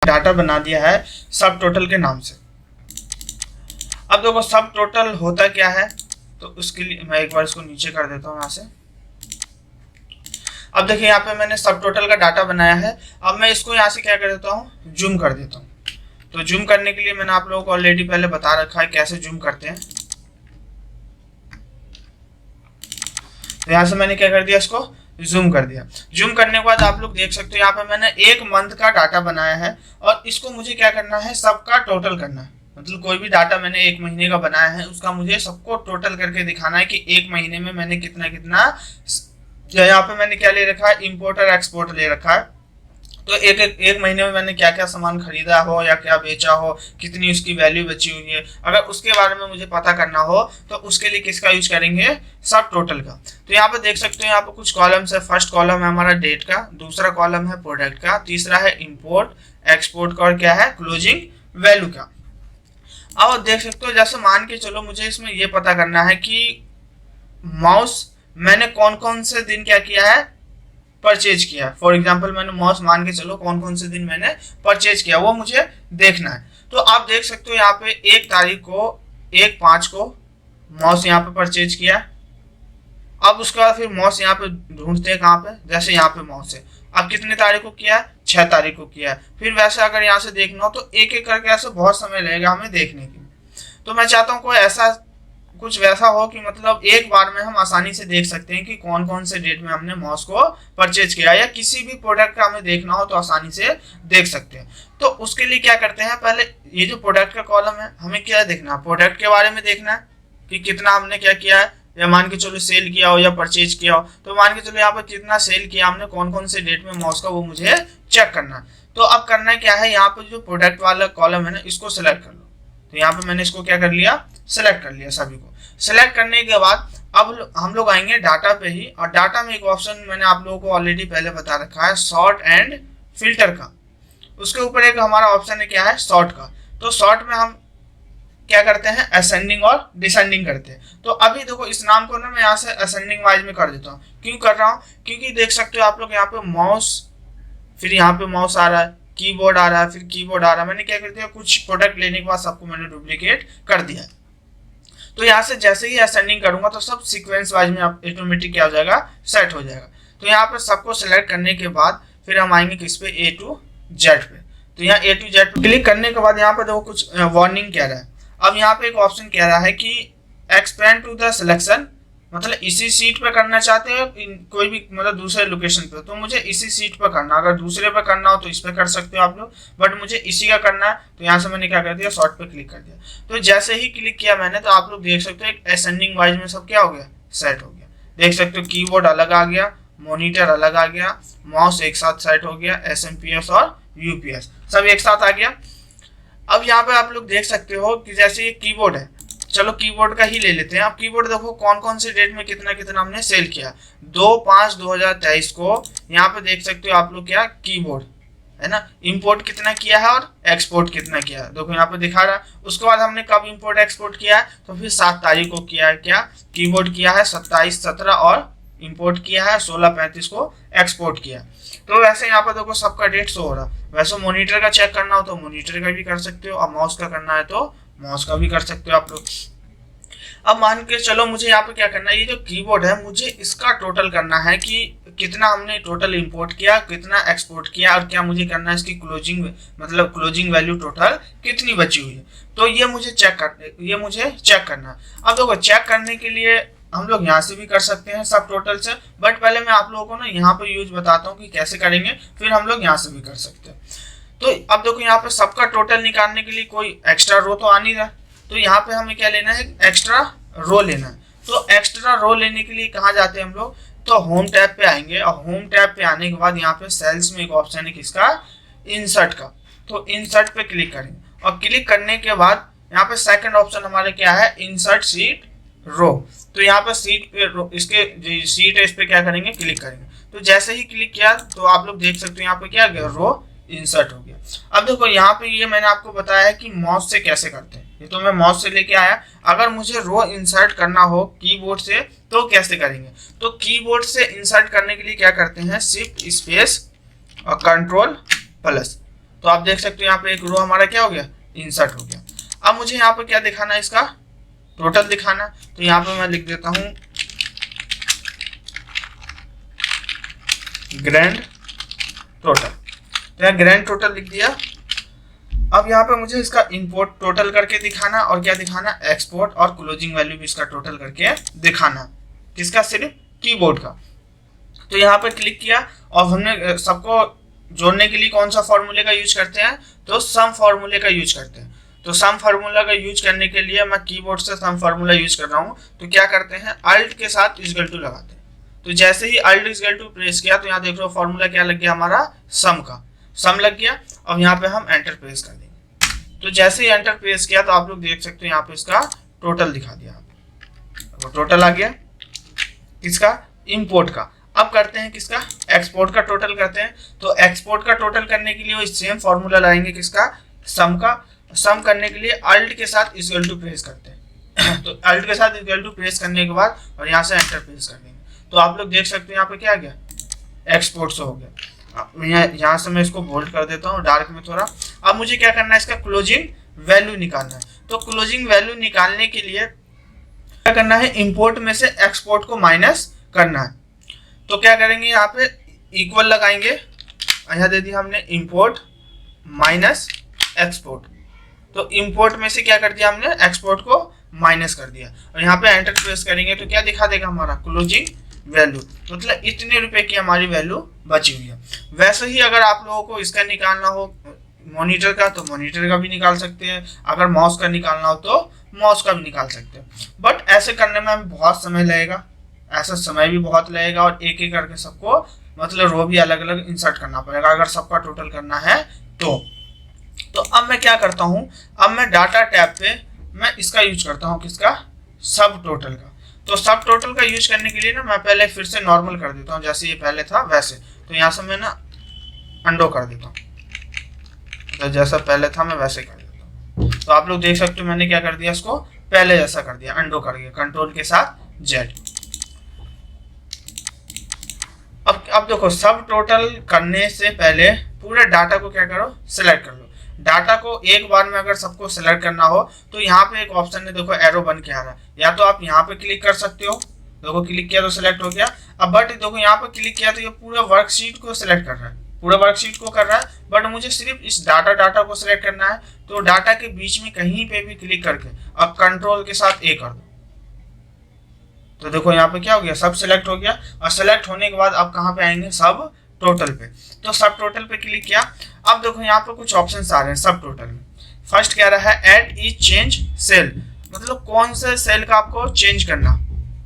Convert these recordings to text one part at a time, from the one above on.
Data बना दिया है सब टोटल के नाम से। अब देखो सब टोटल होता क्या है, तो उसके लिए मैं एक बार इसको नीचे कर देता हूँ यहाँ से। अब देखिए यहाँ पे मैंने सब टोटल का डाटा बनाया है। अब मैं इसको यहाँ से क्या कर देता हूँ, जूम कर देता हूँ। तो जूम करने के लिए मैंने आप लोगों को ऑलरेडी पहले बता रखा है कैसे जूम करते हैं। तो यहाँ से मैंने क्या कर दिया, इसको जूम कर दिया। जूम करने के बाद आप लोग देख सकते हो यहाँ पे मैंने एक मंथ का डाटा बनाया है और इसको मुझे क्या करना है, सबका टोटल करना है। मतलब कोई भी डाटा मैंने एक महीने का बनाया है उसका मुझे सबको टोटल करके दिखाना है कि एक महीने में मैंने कितना कितना, यहाँ पे मैंने क्या ले रखा है, इंपोर्ट और एक्सपोर्ट ले रखा है। तो एक महीने में मैंने क्या क्या सामान खरीदा हो या क्या बेचा हो, कितनी उसकी वैल्यू बची हुई है, अगर उसके बारे में मुझे पता करना हो तो उसके लिए किसका यूज करेंगे, सब टोटल का। तो यहाँ पे देख सकते हो यहाँ पे कुछ कॉलम्स है। फर्स्ट कॉलम है हमारा डेट का, दूसरा कॉलम है प्रोडक्ट का, तीसरा है इंपोर्ट एक्सपोर्ट का और क्या है, क्लोजिंग वैल्यू का। अब देख सकते हो जैसे मान के चलो मुझे इसमें ये पता करना है कि माउस मैंने कौन कौन से दिन क्या किया है, परचेज किया है। फॉर एग्जाम्पल मैंने माउस मान के चलो कौन कौन से दिन मैंने परचेज किया वो मुझे देखना है। तो आप देख सकते हो यहाँ पे 1 तारीख को 1/5 को माउस यहाँ पे परचेज किया। अब उसके बाद फिर माउस यहाँ पे ढूंढते हैं कहाँ पे, जैसे यहाँ पे माउस है। अब कितने तारीख को किया है, 6 तारीख को किया है। फिर वैसे अगर यहाँ से देखना हो तो एक एक करके ऐसे बहुत समय लगेगा हमें देखने के। तो मैं चाहता हूँ कोई ऐसा कुछ वैसा हो कि मतलब एक बार में हम आसानी से देख सकते हैं कि कौन कौन से डेट में हमने माउस को परचेज किया, या किसी भी प्रोडक्ट का हमें देखना हो तो आसानी से देख सकते हैं। तो उसके लिए क्या करते हैं, पहले ये जो प्रोडक्ट का कॉलम है हमें क्या देखना है, प्रोडक्ट के बारे में देखना है कि कितना हमने क्या किया है, या मान के चलो सेल किया हो या परचेज किया हो। तो मान के चलो यहाँ पर कितना सेल किया हमने, कौन कौन से डेट में माउस का, वो मुझे चेक करना है। तो अब करना क्या है, यहाँ पर जो प्रोडक्ट वाला कॉलम है ना इसको सिलेक्ट कर लो। तो यहाँ पे मैंने इसको क्या कर लिया, सिलेक्ट कर लिया सभी को। सिलेक्ट करने के बाद अब हम लोग आएंगे डाटा पे ही, और डाटा में एक ऑप्शन मैंने आप लोगों को ऑलरेडी पहले बता रखा है सॉर्ट एंड फिल्टर का। उसके ऊपर एक हमारा ऑप्शन है क्या है, सॉर्ट का। तो सॉर्ट में हम क्या करते हैं, असेंडिंग और डिसेंडिंग करते हैं। तो अभी देखो इस नाम को ना मैं यहाँ से असेंडिंग वाइज में कर देता हूँ। क्यों कर रहा हूँ, क्योंकि देख सकते हो आप लोग यहाँ पे माउस, फिर यहाँ पे माउस आ रहा है, कीबोर्ड आ रहा है, फिर कीबोर्ड आ रहा है। मैंने क्या कर दिया, कुछ प्रोडक्ट लेने के बाद सबको मैंने डुप्लीकेट कर दिया। तो यहाँ से जैसे ही असेंडिंग करूंगा तो सब सीक्वेंस वाइज में ऑटोमेटिक क्या हो जाएगा, सेट हो जाएगा। तो यहाँ पे सबको सिलेक्ट करने के बाद फिर हम आएंगे किस पे, A to Z पे। तो यहाँ A to Z पे क्लिक करने के बाद यहाँ पे देखो कुछ वार्निंग कह रहा है। अब यहाँ पे एक ऑप्शन कह रहा है कि एक्सपेंड टू द सिलेक्शन, मतलब इसी सीट पे करना चाहते हैं कोई भी मतलब दूसरे लोकेशन पे, तो मुझे इसी सीट पे करना। अगर दूसरे पे करना हो तो इस पे कर सकते हो आप लोग, बट मुझे इसी का करना है। तो यहाँ से मैंने क्या कर दिया, शॉर्ट पे क्लिक कर दिया। तो जैसे ही क्लिक किया मैंने तो आप लोग देख सकते हो एक असेंडिंग वाइज में सब क्या हो गया, सेट हो गया। देख सकते हो कीबोर्ड अलग आ गया, मॉनिटर अलग आ गया, माउस एक साथ सेट हो गया, SMPS और UPS सब एक साथ आ गया। अब यहाँ पे आप लोग देख सकते हो कि जैसे ये कीबोर्ड है, चलो कीबोर्ड का ही ले लेते हैं। अब कीबोर्ड देखो कौन कौन से डेट में कितना कितना हमने सेल किया। 2/5/2023 को यहाँ पे देख सकते हो आप लोग क्या, कीबोर्ड है ना, इंपोर्ट कितना किया है और एक्सपोर्ट कितना किया है, देखो यहाँ पे दिखा रहा है। उसके बाद हमने कब इंपोर्ट एक्सपोर्ट किया है, तो फिर 7 तारीख को किया है। क्या कीबोर्ड किया है 27/17 और इंपोर्ट किया है 16/35 को एक्सपोर्ट किया। तो वैसे यहाँ पर देखो सबका डेट शो हो रहा। वैसे मॉनिटर का चेक करना हो तो मॉनिटर का भी कर सकते हो, और माउस का करना है तो माउस का भी कर सकते हो आप लोग। अब मान के चलो मुझे यहाँ पे क्या करना है, ये जो कीबोर्ड है मुझे इसका टोटल करना है कि कितना हमने टोटल इंपोर्ट किया, कितना एक्सपोर्ट किया, और क्या मुझे करना है इसकी क्लोजिंग, मतलब क्लोजिंग वैल्यू टोटल कितनी बची हुई है। तो ये मुझे चेक करना है। अब देखो चेक करने के लिए हम लोग यहाँ से भी कर सकते हैं सब टोटल से, बट पहले मैं आप लोगों को ना यहाँ पे यूज बताता हूँ कि कैसे करेंगे, फिर हम लोग यहाँ से भी कर सकते हैं। तो अब देखो यहाँ पे सबका टोटल निकालने के लिए कोई एक्स्ट्रा रो तो आ नहीं रहा, तो यहाँ पे हमें क्या लेना है, एक्स्ट्रा रो लेना है। तो एक्स्ट्रा रो लेने के लिए कहाँ जाते हैं हम लोग, तो होम टैब पे आएंगे, और होम टैब पे आने के बाद यहाँ पे सेल्स में एक ऑप्शन है किसका, इंसर्ट का। तो इंसर्ट पे क्लिक करेंगे, और क्लिक करने के बाद यहाँ पे सेकंड ऑप्शन हमारे क्या है, इंसर्ट सीट रो। तो यहाँ पे सीट पे इसके सीट है, इस पे क्या करेंगे, क्लिक करेंगे। तो जैसे ही क्लिक किया तो आप लोग देख सकते हो यहाँ पे क्या गया, रो इंसर्ट हो गया। अब देखो यहाँ पे ये मैंने आपको बताया है कि माउस से कैसे करते हैं, ये तो मैं माउस से लेके आया। अगर मुझे रो इंसर्ट करना हो कीबोर्ड से तो कैसे करेंगे, तो कीबोर्ड से इंसर्ट करने के लिए क्या करते हैं, शिफ्ट स्पेस और कंट्रोल प्लस। तो आप देख सकते हो यहाँ पे एक रो हमारा क्या हो गया, इंसर्ट हो गया। अब मुझे यहाँ पे क्या दिखाना है, इसका टोटल दिखाना। तो यहाँ पे मैं लिख देता हूँ ग्रैंड टोटल। तो यहाँ ग्रैंड टोटल लिख दिया। अब यहाँ पे मुझे इसका इंपोर्ट टोटल करके दिखाना और क्या दिखाना, एक्सपोर्ट और क्लोजिंग वैल्यू भी इसका टोटल करके दिखाना। किसका, सिर्फ कीबोर्ड का। तो यहाँ पे क्लिक किया और हमने सबको जोड़ने के लिए कौन सा फॉर्मूले का यूज करते हैं, तो सम फॉर्मूले का यूज करते हैं। तो सम फार्मूला का यूज करने के लिए मैं कीबोर्ड से सम फार्मूला यूज कर रहा हूँ। तो क्या करते हैं, अल्ट के साथ इक्वल टू लगाते हैं। तो जैसे ही अल्ट इक्वल टू प्रेस किया तो यहाँ देख लो फॉर्मूला क्या लग गया, हमारा सम का सम लग गया। अब यहाँ पे हम एंटर प्रेस कर देंगे। तो जैसे ही एंटर प्रेस किया तो आप लोग देख सकते हो यहाँ पे इसका टोटल दिखा दिया, तो टोटल आ गया किसका, इंपोर्ट का। अब करते हैं किसका, एक्सपोर्ट का टोटल करते हैं। तो एक्सपोर्ट का टोटल करने के लिए वो सेम फॉर्मूला लाएंगे, किसका, सम का। सम करने के लिए अल्ट के साथ इक्वल टू प्रेस करते हैं। तो अल्ट के साथ इक्वल टू प्रेस करने के बाद और यहाँ से एंटर प्रेस कर देंगे। तो आप लोग देख सकते हैं यहाँ पे क्या आ गया, एक्सपोर्ट से हो गया। यहाँ से मैं इसको बोल्ड कर देता हूँ डार्क में थोड़ा। अब मुझे क्या करना है, इसका क्लोजिंग वैल्यू निकालना है। तो क्लोजिंग वैल्यू निकालने के लिए क्या करना है, इंपोर्ट में से एक्सपोर्ट को माइनस करना है। तो क्या करेंगे, यहाँ पे इक्वल लगाएंगे, यहाँ दे दिया हमने इंपोर्ट माइनस एक्सपोर्ट। तो इंपोर्ट में से क्या कर दिया हमने, एक्सपोर्ट को माइनस कर दिया और यहाँ पे एंटर प्रेस करेंगे तो क्या दिखा देगा, हमारा क्लोजिंग वैल्यू। मतलब इतने रुपए की हमारी वैल्यू बची हुई है। वैसे ही अगर आप लोगों को इसका निकालना हो मॉनिटर का, तो मॉनिटर का भी निकाल सकते हैं। अगर माउस का निकालना हो तो माउस का भी निकाल सकते हैं। बट ऐसे करने में हमें बहुत समय लगेगा, ऐसा समय भी बहुत लगेगा और एक एक करके सबको मतलब रो भी अलग अलग इंसर्ट करना पड़ेगा अगर सबका टोटल करना है तो अब मैं क्या करता हूँ, अब मैं डाटा टैब पे मैं इसका यूज करता हूँ, किसका, सब टोटल का। तो सब टोटल का यूज करने के लिए ना मैं पहले फिर से नॉर्मल कर देता हूँ, जैसे ये पहले था वैसे। तो यहाँ से मैं ना अंडो कर देता हूँ, तो जैसा पहले था मैं वैसे कर देता हूँ। तो आप लोग देख सकते हो मैंने क्या कर दिया, इसको पहले जैसा कर दिया, अंडो कर दिया कंट्रोल के साथ जेड। अब देखो सब टोटल करने से पहले पूरे डाटा को क्या करो, सिलेक्ट कर लो। डाटा को एक बार में अगर सबको सिलेक्ट करना हो तो यहाँ पे एक ऑप्शन है, देखो एरो बन के आ रहा है, या तो आप यहाँ पे क्लिक कर सकते हो। देखो क्लिक किया तो सिलेक्ट हो गया। अब बट देखो यहाँ पे क्लिक किया तो ये पूरा वर्कशीट को सिलेक्ट कर रहा है, पूरा वर्कशीट को कर रहा है। बट मुझे सिर्फ इस डाटा को सिलेक्ट करना है। तो डाटा के बीच में कहीं पे भी क्लिक करके अब कंट्रोल के साथ ए कर दो। तो देखो यहाँ पे क्या हो गया, सब सिलेक्ट हो गया। और सिलेक्ट होने के बाद अब कहाँ पे आएंगे, सब टोटल पे। तो सब टोटल पे क्लिक किया। अब देखो यहाँ पे कुछ ऑप्शंस आ रहे हैं सब टोटल में। फर्स्ट कह रहा है ऐड ई चेंज सेल, मतलब कौन से सेल का आपको चेंज करना।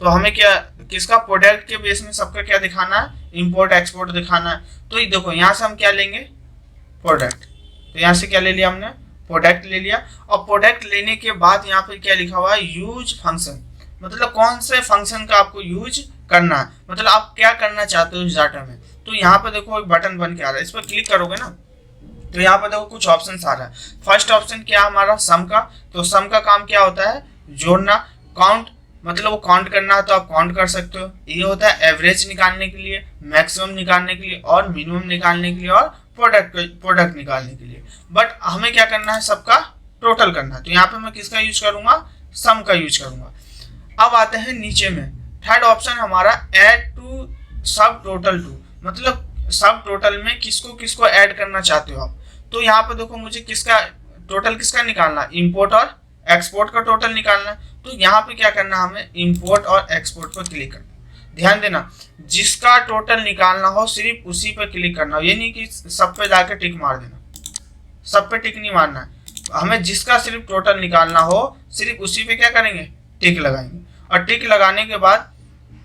तो हमें क्या, किसका, प्रोडक्ट के बेस में सबका क्या दिखाना है, इंपोर्ट एक्सपोर्ट दिखाना है। तो ये देखो यहाँ से हम क्या लेंगे, प्रोडक्ट। तो यहाँ से क्या ले लिया हमने, प्रोडक्ट ले लिया। और प्रोडक्ट लेने के बाद यहाँ पे क्या लिखा हुआ है, यूज फंक्शन, मतलब कौन से फंक्शन का आपको यूज करना है, मतलब आप क्या करना चाहते हो इस डाटा में। तो यहाँ पे देखो एक बटन बन के आ रहा है, इस पर क्लिक करोगे ना तो यहाँ पे देखो कुछ ऑप्शंस आ रहा है। फर्स्ट ऑप्शन क्या हमारा, सम का। तो सम का काम क्या होता है, जोड़ना। काउंट, मतलब वो काउंट करना है तो आप काउंट कर सकते हो। ये होता है एवरेज निकालने के लिए, मैक्सिमम निकालने के लिए और मिनिमम निकालने के लिए और प्रोडक्ट निकालने के लिए। बट हमें क्या करना है, सबका टोटल करना है। तो यहाँ पे मैं किसका यूज करूंगा, सम का यूज करूंगा। अब आते हैं नीचे में, थर्ड ऑप्शन हमारा ऐड टू सब टोटल टू, मतलब सब टोटल में किसको किसको ऐड करना चाहते हो आप। तो यहाँ पे देखो मुझे किसका टोटल, किसका निकालना, इंपोर्ट और एक्सपोर्ट का टोटल निकालना है। तो यहाँ पे क्या करना, हमें इंपोर्ट और एक्सपोर्ट पर क्लिक करना। ध्यान देना, जिसका टोटल निकालना हो सिर्फ उसी पर क्लिक करना हो, ये नहीं कि सब पे जाके टिक मार देना, सब पे टिक नहीं मारना है। हमें जिसका सिर्फ टोटल निकालना हो सिर्फ उसी पे क्या करेंगे, टिक लगाएंगे। और टिक लगाने के बाद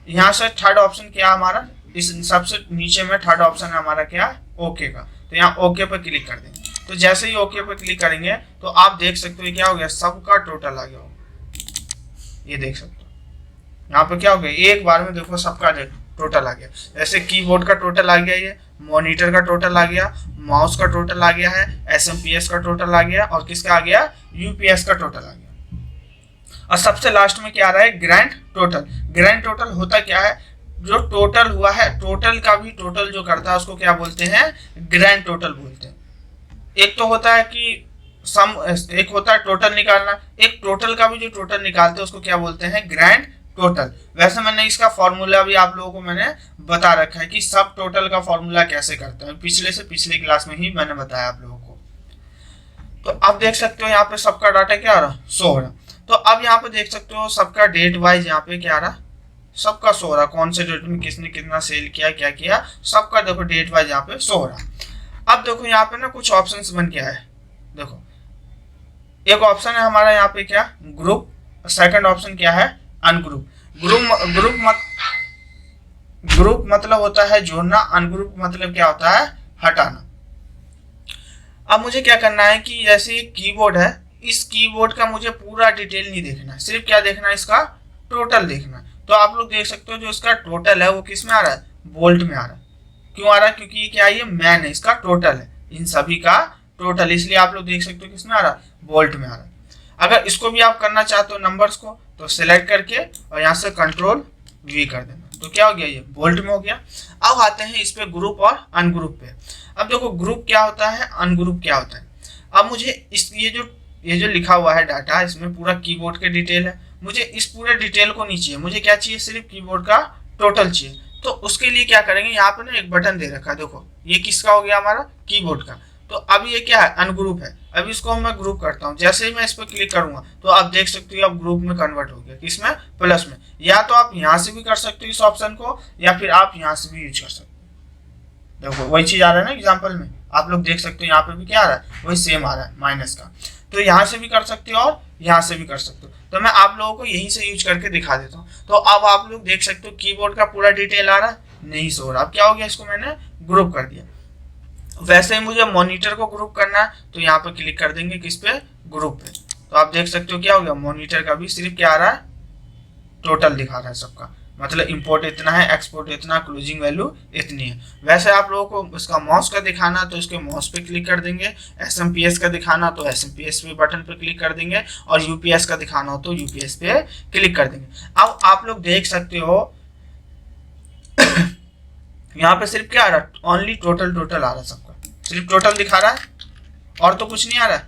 यहाँ से थर्ड ऑप्शन क्या हमारा, इस सबसे नीचे में थर्ड ऑप्शन है हमारा क्या, ओके का। तो यहाँ ओके पर क्लिक कर देंगे। तो जैसे ही ओके पर क्लिक करेंगे तो आप देख सकते हो क्या हो गया, सबका टोटल आ गया होगा। ये देख सकते हो यहाँ पे क्या हो गया, एक बार में देखो सबका टोटल आ गया। जैसे कीबोर्ड का टोटल आ गया, ये मॉनिटर का टोटल आ गया, माउस का टोटल आ गया है, एसएमपीएस का टोटल आ गया और किसका आ गया, यूपीएस का टोटल आ गया। और सबसे लास्ट में क्या आ रहा है, ग्रैंड टोटल। ग्रैंड टोटल होता क्या है, जो टोटल हुआ है, टोटल का भी टोटल जो करता है उसको क्या बोलते हैं, ग्रैंड टोटल बोलते हैं। एक तो होता है कि सम, एक होता है टोटल निकालना, एक टोटल का भी जो टोटल निकालते हैं उसको क्या बोलते हैं, ग्रैंड टोटल। वैसे मैंने इसका फॉर्मूला भी आप लोगों को मैंने बता रखा है कि सब टोटल का फॉर्मूला कैसे करते हैं, पिछले से पिछले क्लास में ही मैंने बताया आप लोगों को। तो आप देख सकते हो यहाँ पे सबका डाटा क्या आ रहा, शो हो रहा। तो अब यहाँ पे देख सकते हो सबका डेट वाइज यहाँ पे क्या आ रहा, सबका शो हो रहा, कौन से डेट में किसने कितना सेल किया, क्या किया, सबका देखो डेट वाइज यहाँ पे शो हो रहा। अब देखो यहाँ पे ना कुछ ऑप्शंस बन के आए, देखो एक ऑप्शन है हमारा यहाँ पे क्या, ग्रुप, सेकंड ऑप्शन क्या है, अनग्रुप। ग्रुप मतलब होता है जोड़ना, अनग्रुप मतलब क्या होता है, हटाना। अब मुझे क्या करना है कि जैसे ये कीबोर्ड है, इस कीबोर्ड का मुझे पूरा डिटेल नहीं देखना, सिर्फ क्या देखना है, इसका टोटल देखना। तो आप लोग देख सकते हो जो इसका टोटल है वो किस में आ रहा है, बोल्ट में आ रहा है। क्यों आ रहा है, क्योंकि ये क्या है, ये मैन है, इसका टोटल है, इन सभी का टोटल, इसलिए आप लोग देख सकते हो किस में आ रहा है, बोल्ट में आ रहा है। अगर इसको भी आप करना चाहते हो नंबर्स को, तो सिलेक्ट करके और यहाँ से कंट्रोल वी कर देना, तो क्या हो गया, ये बोल्ट में हो गया। अब आते हैं इस पे ग्रुप और अनग्रुप पे। अब देखो ग्रुप क्या होता है, अनग्रुप क्या होता है। अब मुझे इस ये जो लिखा हुआ है डाटा, इसमें पूरा कीबोर्ड के डिटेल है, मुझे इस पूरे डिटेल को नहीं चाहिए, मुझे क्या चाहिए, सिर्फ कीबोर्ड का टोटल चाहिए। तो उसके लिए क्या करेंगे, यहाँ पे ना एक बटन दे रखा है, देखो ये किसका हो गया, हमारा कीबोर्ड का। तो अब ये क्या है, अनग्रुप है। अब इसको मैं ग्रुप करता हूँ, जैसे ही मैं इस पर क्लिक करूंगा तो आप देख सकते हो अब ग्रुप में कन्वर्ट हो गया, किसमें, प्लस में। या तो आप यहाँ से भी कर सकते हो इस ऑप्शन को, या फिर आप यहाँ से भी यूज कर सकते हो। देखो वही चीज आ रहा है ना एग्जाम्पल में, आप लोग देख सकते हो यहाँ पे भी क्या आ रहा है, वही सेम आ रहा है माइनस का। तो यहाँ से भी कर सकते हो और यहाँ से भी कर सकते हो। तो मैं आप लोगों को यहीं से यूज करके दिखा देता हूँ। तो अब आप लोग देख सकते हो कीबोर्ड का पूरा डिटेल आ रहा है, नहीं सो रहा। अब क्या हो गया, इसको मैंने ग्रुप कर दिया। वैसे ही मुझे मॉनिटर को ग्रुप करना है, तो यहाँ पे क्लिक कर देंगे, किस पे, ग्रुप पे। तो आप देख सकते हो क्या हो गया, मॉनिटर का भी सिर्फ क्या आ रहा है, टोटल दिखा रहा है सबका, मतलब इंपोर्ट इतना है, एक्सपोर्ट इतना, क्लोजिंग वैल्यू इतनी है। वैसे आप लोगों को इसका माउस का दिखाना तो इसके माउस पे क्लिक कर देंगे, एसएमपीएस का दिखाना तो एसएमपीएस पे बटन पे क्लिक कर देंगे, और यूपीएस का दिखाना हो तो यूपीएस पे क्लिक कर देंगे। अब आप लोग देख सकते हो यहाँ पे सिर्फ क्या आ रहा है, ओनली टोटल आ रहा है, सबका सिर्फ टोटल दिखा रहा है, और तो कुछ नहीं आ रहा है।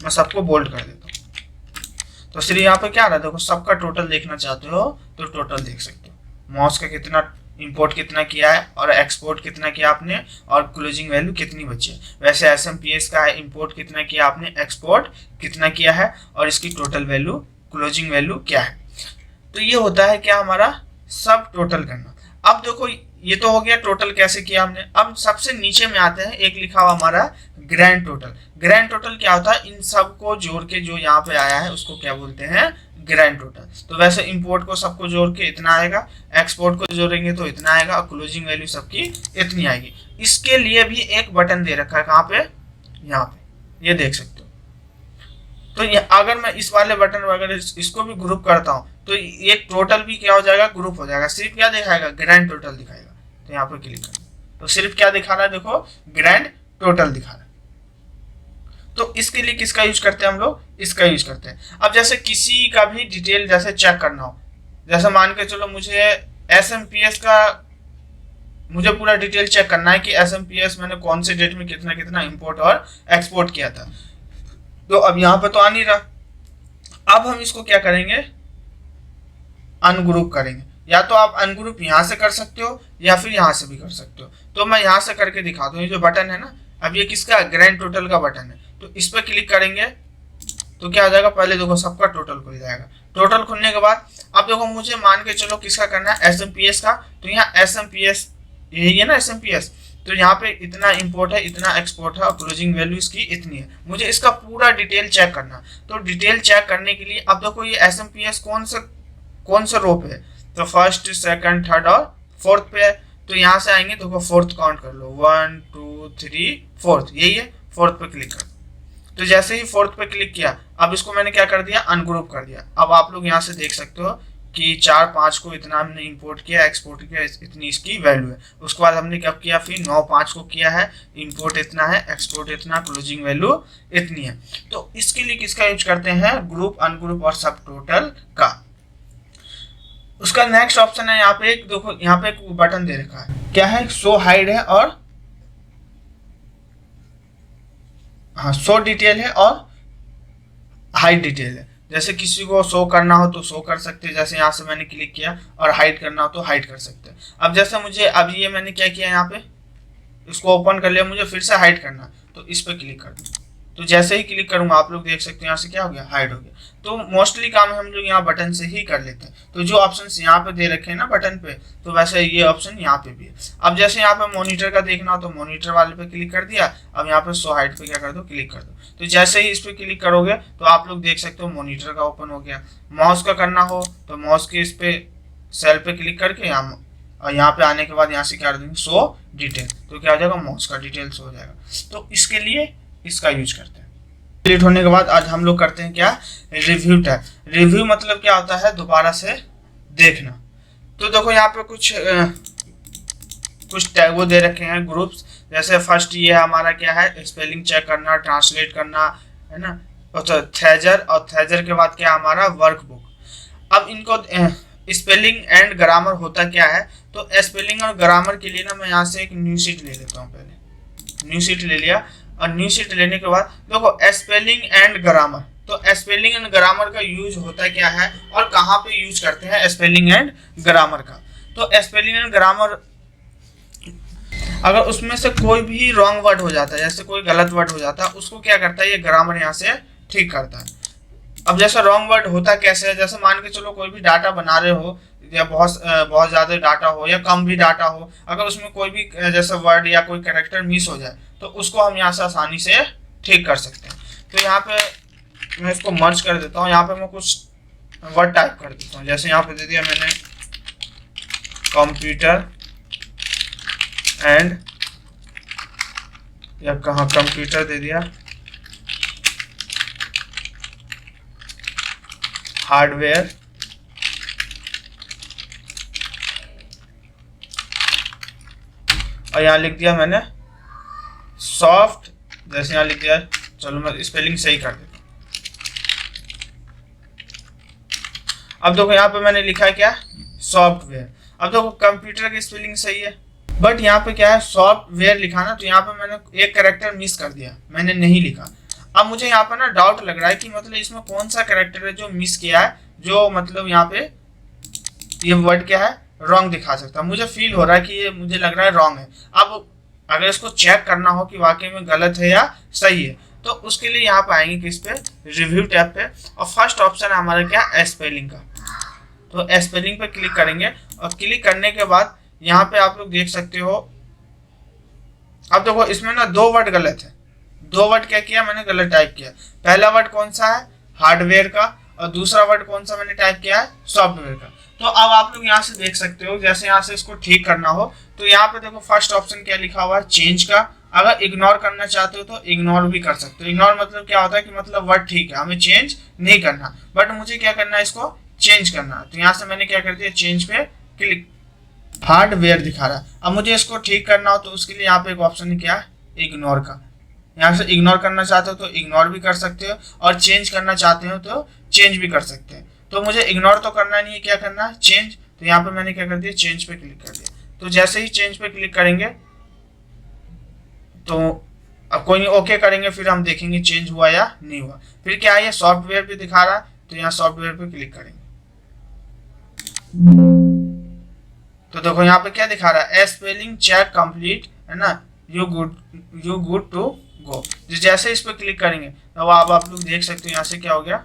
मैं सबको बोल्ड कर देता हूँ, तो सिर्फ यहाँ पे क्या आ रहा है, देखो सबका टोटल देखना चाहते हो तो टोटल देख सकते हो, माउस का कितना इंपोर्ट कितना किया है और एक्सपोर्ट कितना किया आपने, और क्लोजिंग वैल्यू कितनी बची है। वैसे एसएमपीएस का है, इंपोर्ट कितना किया आपने, एक्सपोर्ट कितना किया है, और इसकी टोटल वैल्यू, क्लोजिंग वैल्यू क्या है। तो ये होता है क्या, हमारा सब टोटल करना। अब देखो ये तो हो गया टोटल कैसे किया हमने। अब सबसे नीचे में आते हैं, एक लिखा हुआ हमारा ग्रैंड टोटल। ग्रैंड टोटल क्या होता है, इन सबको जोड़ के जो यहाँ पे आया है उसको क्या बोलते हैं, ग्रैंड टोटल। तो वैसे इंपोर्ट को सबको जोड़ के इतना आएगा, एक्सपोर्ट को जोड़ेंगे तो इतना आएगा, और क्लोजिंग वैल्यू सबकी इतनी आएगी। इसके लिए भी एक बटन दे रखा है, कहाँ पे, यहाँ पे, ये देख सकते हो। तो अगर मैं इस वाले बटन वगैरह इसको भी ग्रुप करता हूँ तो ये टोटल भी क्या हो जाएगा, ग्रुप हो जाएगा। सिर्फ क्या दिखाएगा, ग्रैंड टोटल दिखाएगा। तो यहाँ पे क्लिक करें तो सिर्फ क्या दिखा रहा है, देखो ग्रैंड टोटल दिखा रहा है। तो इसके लिए किसका यूज करते हैं हम लोग, इसका यूज करते हैं। अब जैसे किसी का भी डिटेल जैसे चेक करना हो, जैसे मान के चलो मुझे एसएमपीएस का मुझे पूरा डिटेल चेक करना है कि एसएमपीएस मैंने कौन से डेट में कितना कितना इंपोर्ट और एक्सपोर्ट किया था। तो अब यहाँ पे तो आ नहीं रहा। अब हम इसको क्या करेंगे, अनग्रुप करेंगे। या तो आप अनग्रुप यहाँ से कर सकते हो या फिर यहाँ से भी कर सकते हो। तो मैं यहाँ से करके दिखा दूँ। ये जो बटन है ना, अब ये किसका, ग्रैंड टोटल का बटन है। तो इस पर क्लिक करेंगे तो क्या हो जाएगा, पहले देखो सबका टोटल खुल जाएगा। टोटल खुलने के बाद अब देखो मुझे मान के चलो किसका करना है, एसएमपीएस का। तो यहाँ एसएमपीएस यही है ना, एसएमपीएस। तो यहाँ पे इतना इंपोर्ट है, इतना एक्सपोर्ट है, और क्लोजिंग वैल्यू इसकी इतनी है। मुझे इसका पूरा डिटेल चेक करना। तो डिटेल चेक करने के लिए अब देखो ये एसएमपीएस कौन से रो पे है, तो फर्स्ट, सेकंड, थर्ड और फोर्थ पे है। तो यहाँ से आएंगे, देखो फोर्थ काउंट कर लो, 1 2 3 फोर्थ, यही है। फोर्थ पे क्लिक कर, तो जैसे ही फोर्थ पे क्लिक किया, अब इसको मैंने क्या कर दिया, अनग्रुप कर दिया। अब आप लोग यहाँ से देख सकते हो कि 4 5 को इतना हमने इंपोर्ट किया, एक्सपोर्ट किया, इतनी इसकी वैल्यू है। उसके बाद हमने क्या किया, फिर 9 5 को किया है, इंपोर्ट इतना है, एक्सपोर्ट इतना, क्लोजिंग वैल्यू इतनी है। तो इसके लिए किसका यूज करते हैं, ग्रुप, अनग्रुप और सब टोटल का। उसका नेक्स्ट ऑप्शन है यहाँ पे एक, देखो यहाँ पे एक बटन दे रखा है, क्या है, शो हाइड है और हाँ, शो डिटेल है और हाइड डिटेल है। जैसे किसी को शो करना हो तो शो कर सकते हैं, जैसे यहाँ से मैंने क्लिक किया, और हाइड करना हो तो हाइड कर सकते हैं। अब जैसे मुझे अभी ये मैंने क्या किया, यहाँ पे इसको ओपन कर लिया, मुझे फिर से हाइड करना, तो इस पर क्लिक कर दूँ, तो जैसे ही क्लिक करूंगा आप लोग देख सकते हैं यहाँ से क्या हो गया, हाइड हो गया। तो मोस्टली काम हम लोग यहाँ बटन से ही कर लेते हैं। तो जो ऑप्शंस यहाँ पे दे रखे हैं ना बटन पे, तो वैसे ये ऑप्शन यहाँ पे भी है। अब जैसे यहाँ पे मॉनिटर का देखना हो तो मॉनिटर वाले पे क्लिक कर दिया, अब यहाँ पे शो हाइड पे क्या कर दो, क्लिक कर दो। तो जैसे ही इस पे क्लिक करोगे तो आप लोग देख सकते हो मॉनिटर का ओपन हो गया। माउस का करना हो तो माउस के इस पे सेल पे क्लिक करके यहाँ पे आने के बाद यहाँ से क्या कर देंगे, शो डिटेल, तो क्या हो जाएगा, माउस का डिटेल्स हो जाएगा। तो इसके लिए इसका यूज करते हैं। कंप्लीट होने के बाद आज हम लोग करते हैं क्या, रिव्यू टैब। रिव्यू मतलब क्या होता है, दोबारा से देखना। तो देखो यहाँ पे कुछ टैग वो दे रखे हैं ग्रुप्स। जैसे फर्स्ट ये हमारा क्या है, स्पेलिंग चेक करना, ट्रांसलेट करना, है ना। तो थ्रेजर, और थ्रेजर के बाद क्या हमारा, वर्कबुक। अब इनको स्पेलिंग एंड ग्रामर होता क्या है, तो स्पेलिंग और ग्रामर के लिए ना मैं यहाँ से एक न्यू शीट ले लेता हूँ। पहले न्यू शीट ले लिया, और न्यू शीट लेने के बाद देखो स्पेलिंग एंड ग्रामर, तो स्पेलिंग एंड ग्रामर का यूज होता क्या है और कहाँ पे यूज करते हैं स्पेलिंग एंड ग्रामर का। तो स्पेलिंग एंड ग्रामर, अगर उसमें से कोई भी रॉन्ग वर्ड हो जाता है, जैसे कोई गलत वर्ड हो जाता है, उसको क्या करता है ये ग्रामर यहाँ से ठीक करता है। अब जैसे रॉन्ग वर्ड होता कैसे है, जैसे मान के चलो कोई भी डाटा बना रहे हो, या बहुत ज़्यादा डाटा हो या कम भी डाटा हो, अगर उसमें कोई भी जैसे वर्ड या कोई कैरेक्टर मिस हो जाए तो उसको हम यहाँ से आसानी से ठीक कर सकते हैं। तो यहाँ पे मैं इसको मर्ज कर देता हूँ, यहाँ पे मैं कुछ वर्ड टाइप कर देता हूँ। जैसे यहाँ पे दे दिया मैंने कंप्यूटर एंड, या कहाँ कंप्यूटर दे दिया, हार्डवेयर और यहाँ लिख दिया मैंने सॉफ्ट। जैसे यहाँ लिख दिया, चलो मैं स्पेलिंग सही कर देता हूँ। अब देखो यहाँ पे मैंने लिखा है क्या, सॉफ्टवेयर। अब देखो कंप्यूटर की स्पेलिंग सही है, बट यहाँ पे क्या है, सॉफ्टवेयर लिखा ना, तो यहाँ पे मैंने एक कैरेक्टर मिस कर दिया, मैंने नहीं लिखा। अब मुझे यहाँ पे ना डाउट लग रहा है कि मतलब इसमें कौन सा कैरेक्टर है जो मिस किया है, जो मतलब यहाँ पे ये वर्ड क्या है, रॉन्ग दिखा सकता है। मुझे फील हो रहा है कि ये, मुझे लग रहा है रॉन्ग है। अब अगर इसको चेक करना हो कि वाकई में गलत है या सही है, तो उसके लिए यहाँ पे आएंगे किस पे, रिव्यू टैब पे, और फर्स्ट ऑप्शन है हमारा क्या, स्पेलिंग का। तो स्पेलिंग पे क्लिक करेंगे, और क्लिक करने के बाद यहाँ पे आप लोग देख सकते हो। अब देखो इसमें ना दो वर्ड गलत है, दो वर्ड क्या किया मैंने, गलत टाइप किया। पहला वर्ड कौन सा है, हार्डवेयर का, और दूसरा वर्ड कौन सा मैंने टाइप किया है, सॉफ्टवेयर का। तो अब आप लोग यहाँ से देख सकते हो, जैसे यहाँ से इसको ठीक करना हो तो यहाँ पे देखो फर्स्ट ऑप्शन क्या लिखा हुआ है, चेंज का। अगर इग्नोर करना चाहते हो तो इग्नोर भी कर सकते हो। इग्नोर मतलब क्या होता है कि मतलब वर्ड ठीक है, हमें चेंज नहीं करना, बट मुझे क्या करना है, इसको चेंज करना। तो यहाँ से मैंने क्या कर दिया, चेंज पे क्लिक। हार्डवेयर दिखा रहा है, अब मुझे इसको ठीक करना हो तो उसके लिए यहाँ पे एक ऑप्शन है क्या, इग्नोर का। यहाँ से इग्नोर करना चाहते हो तो इग्नोर भी कर सकते हो, और चेंज करना चाहते हो तो चेंज भी कर सकते हैं। तो मुझे इग्नोर तो करना नहीं है, क्या करना है, चेंज। तो यहाँ पे मैंने क्या कर दिया, चेंज पे क्लिक कर दिया। तो जैसे ही चेंज पे क्लिक करेंगे तो अब कोई नहीं, ओके करेंगे, फिर हम देखेंगे चेंज हुआ या नहीं हुआ। फिर क्या है, ये सॉफ्टवेयर पे दिखा रहा है, तो यहाँ सॉफ्टवेयर पे क्लिक करेंगे। तो देखो यहाँ पे क्या दिखा रहा है, स्पेलिंग चेक कंप्लीट, है ना, यू गुड टू गो। जैसे इस पे क्लिक करेंगे तो अब आप लोग देख सकते हो यहाँ से क्या हो गया,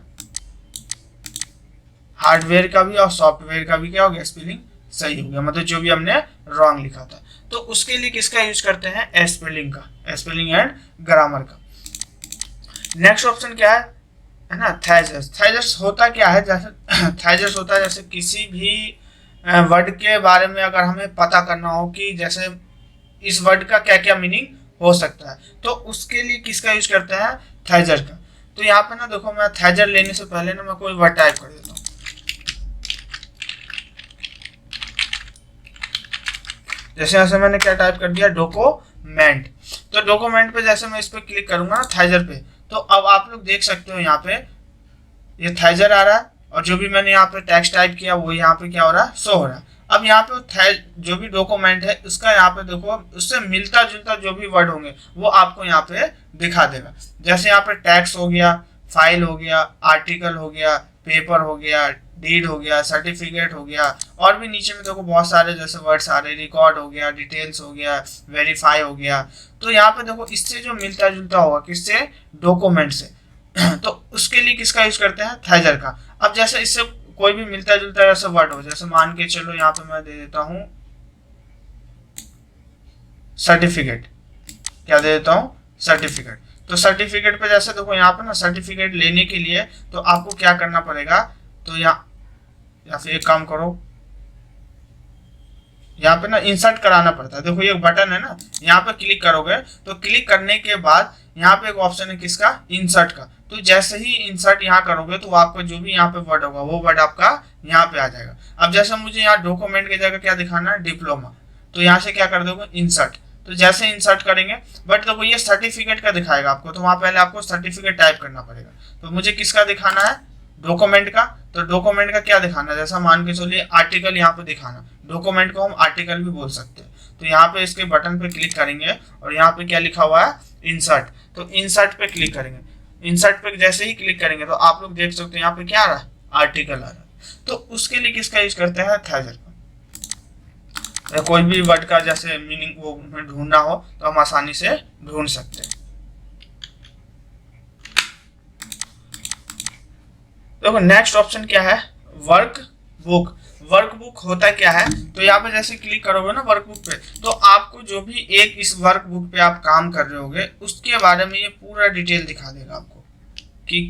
हार्डवेयर का भी और सॉफ्टवेयर का भी क्या हो गया, स्पेलिंग सही हो गया, मतलब जो भी हमने रॉन्ग लिखा था। तो उसके लिए किसका यूज करते हैं, स्पेलिंग का, स्पेलिंग एंड ग्रामर का। नेक्स्ट ऑप्शन क्या है ना, थ्रेजर्स। थ्रेजर्स होता क्या है, जैसे थ्रेजर्स होता है जैसे किसी भी वर्ड के बारे में अगर हमें पता करना हो कि जैसे इस वर्ड का क्या क्या मीनिंग हो सकता है, तो उसके लिए किसका यूज करते हैं, थ्रेजर का। तो यहाँ पे ना देखो, मैं थ्रेजर लेने से पहले ना मैं कोई वर्ड टाइप कर देता हूँ। जैसे यहाँ से मैंने क्या टाइप कर दिया, डॉक्यूमेंट। तो डॉक्यूमेंट पे जैसे मैं इस पे क्लिक करूंगा ना, थ्रेजर पे, तो अब आप लोग देख सकते हो यहाँ पे ये थ्रेजर आ रहा है, और जो भी मैंने यहाँ पे टेक्स्ट टाइप किया वो यहाँ पे क्या हो रहा है, शो हो रहा है। अब यहाँ पे जो भी डॉक्यूमेंट है उसका यहाँ पे देखो, उससे मिलता जुलता जो भी वर्ड होंगे वो आपको यहाँ पे दिखा देगा। जैसे यहाँ पे टैक्स हो गया, फाइल हो गया, आर्टिकल हो गया, पेपर हो गया, डीड हो गया, सर्टिफिकेट हो गया, और भी नीचे में देखो बहुत सारे जैसे वर्ड्स आ रहे, रिकॉर्ड हो गया, डिटेल्स हो गया, वेरीफाई हो गया। तो यहाँ पे देखो इससे जो मिलता जुलता होगा किससे, डॉक्यूमेंट से। तो उसके लिए किसका यूज करते हैं, थैजर का। अब जैसे इससे कोई भी मिलता जुलता जैसे वर्ड हो, जैसे मान के चलो यहाँ पे मैं दे देता हूँ सर्टिफिकेट, क्या दे देता हूँ, सर्टिफिकेट। तो सर्टिफिकेट पे जैसे देखो यहाँ पे ना सर्टिफिकेट लेने के लिए तो आपको क्या करना पड़ेगा, तो यहाँ या फिर एक काम करो, यहाँ पे ना इंसर्ट कराना पड़ता है। देखो ये बटन है ना, यहाँ पे क्लिक करोगे तो क्लिक करने के बाद यहाँ पे एक ऑप्शन है किसका, इंसर्ट का। तो जैसे ही इंसर्ट यहाँ करोगे तो आपका जो भी यहाँ पे वर्ड होगा वो वर्ड आपका यहाँ पे आ जाएगा। अब जैसे मुझे यहाँ डॉक्यूमेंट की जगह क्या दिखाना है, डिप्लोमा, तो यहाँ से क्या कर दोगे, इंसर्ट। तो जैसे इंसर्ट करेंगे, बट देखो ये सर्टिफिकेट का दिखाएगा आपको, तो वहां पहले आपको सर्टिफिकेट टाइप करना पड़ेगा। तो मुझे किसका दिखाना है, डॉक्यूमेंट का। तो डॉक्यूमेंट का क्या दिखाना है, जैसा मान के चलिए आर्टिकल यहाँ पे दिखाना, डॉक्यूमेंट को हम आर्टिकल भी बोल सकते हैं। तो यहाँ पे इसके बटन पे क्लिक करेंगे और यहाँ पे क्या लिखा हुआ है, इंसर्ट। तो इंसर्ट पे क्लिक करेंगे, इंसर्ट पे जैसे ही क्लिक करेंगे तो आप लोग देख सकते हैं यहाँ पे क्या आ रहा है, आर्टिकल आ रहा है। तो उसके लिए किसका यूज करते हैं, थैजर का। कोई भी वर्ड का जैसे मीनिंग वो ढूंढना हो तो हम आसानी से ढूंढ सकते हैं। देखो नेक्स्ट ऑप्शन क्या है, वर्क बुक। वर्क बुक होता क्या है, तो यहाँ पे जैसे क्लिक करोगे ना वर्क बुक पे, तो आपको जो भी एक इस वर्क बुक पे आप काम कर रहे होगे उसके बारे में ये पूरा डिटेल दिखा देगा आपको। कि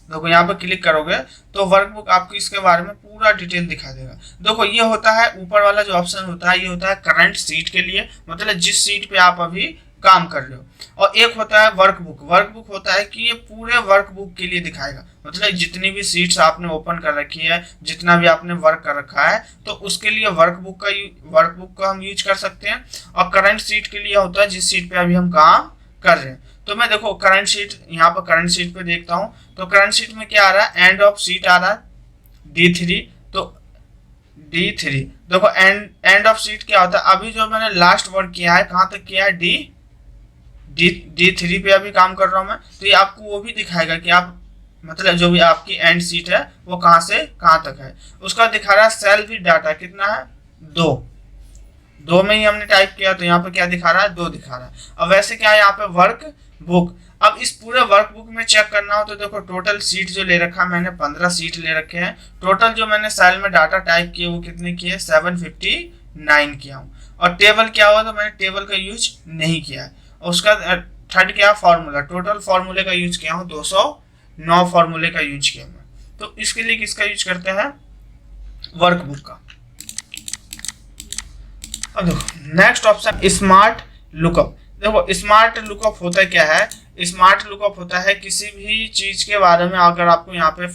देखो यहाँ पे क्लिक करोगे तो वर्क बुक आपको इसके बारे में पूरा डिटेल दिखा देगा। देखो ये होता है ऊपर वाला जो ऑप्शन होता है, ये होता है करंट सीट के लिए, मतलब जिस सीट पे आप अभी काम कर रहे हो। और एक होता है वर्क बुक। वर्क बुक होता है कि ये पूरे वर्क बुक के लिए दिखाएगा, मतलब जितनी भी सीट्स आपने ओपन कर रखी है, जितना भी आपने वर्क कर रखा है, तो उसके लिए वर्क बुक का हम यूज कर सकते हैं। और करंट सीट के लिए होता है जिस सीट पे अभी हम काम कर रहे हैं। तो मैं देखो करंट सीट, यहाँ पर करंट सीट पे देखता हूँ, तो करंट सीट में क्या आ रहा है, एंड ऑफ सीट आ रहा है D3। तो D3 देखो एंड ऑफ सीट क्या होता है, अभी जो मैंने लास्ट वर्क किया है कहाँ तक किया है, D3 पे अभी काम कर रहा हूँ मैं। तो ये आपको वो भी दिखाएगा कि आप मतलब जो भी आपकी एंड सीट है वो कहाँ से कहाँ तक है। उसका दिखा रहा है सेल विद डाटा कितना है, 2 में ही हमने टाइप किया, तो यहाँ पे क्या दिखा रहा है, 2 दिखा रहा है। अब वैसे क्या है यहाँ पे वर्क बुक। अब इस पूरे वर्क बुक में चेक करना हो तो देखो टोटल सीट जो ले रखा मैंने 15 सीट ले रखे हैं। टोटल जो मैंने सेल में डाटा टाइप किए वो कितने किए, 759 किया हूँ। और टेबल क्या हुआ, तो मैंने टेबल का यूज नहीं किया है। और उसका थर्ड क्या, फार्मूला, टोटल फार्मूले का यूज किया हूँ, 209 फार्मूले का यूज किया मैं। तो इसके लिए किसका यूज करते हैं, वर्क बुक का। अब देखो नेक्स्ट ऑप्शन स्मार्ट लुकअप। देखो स्मार्ट लुकअप होता क्या है, स्मार्ट लुकअप होता है किसी भी चीज के बारे में अगर आपको यहाँ पे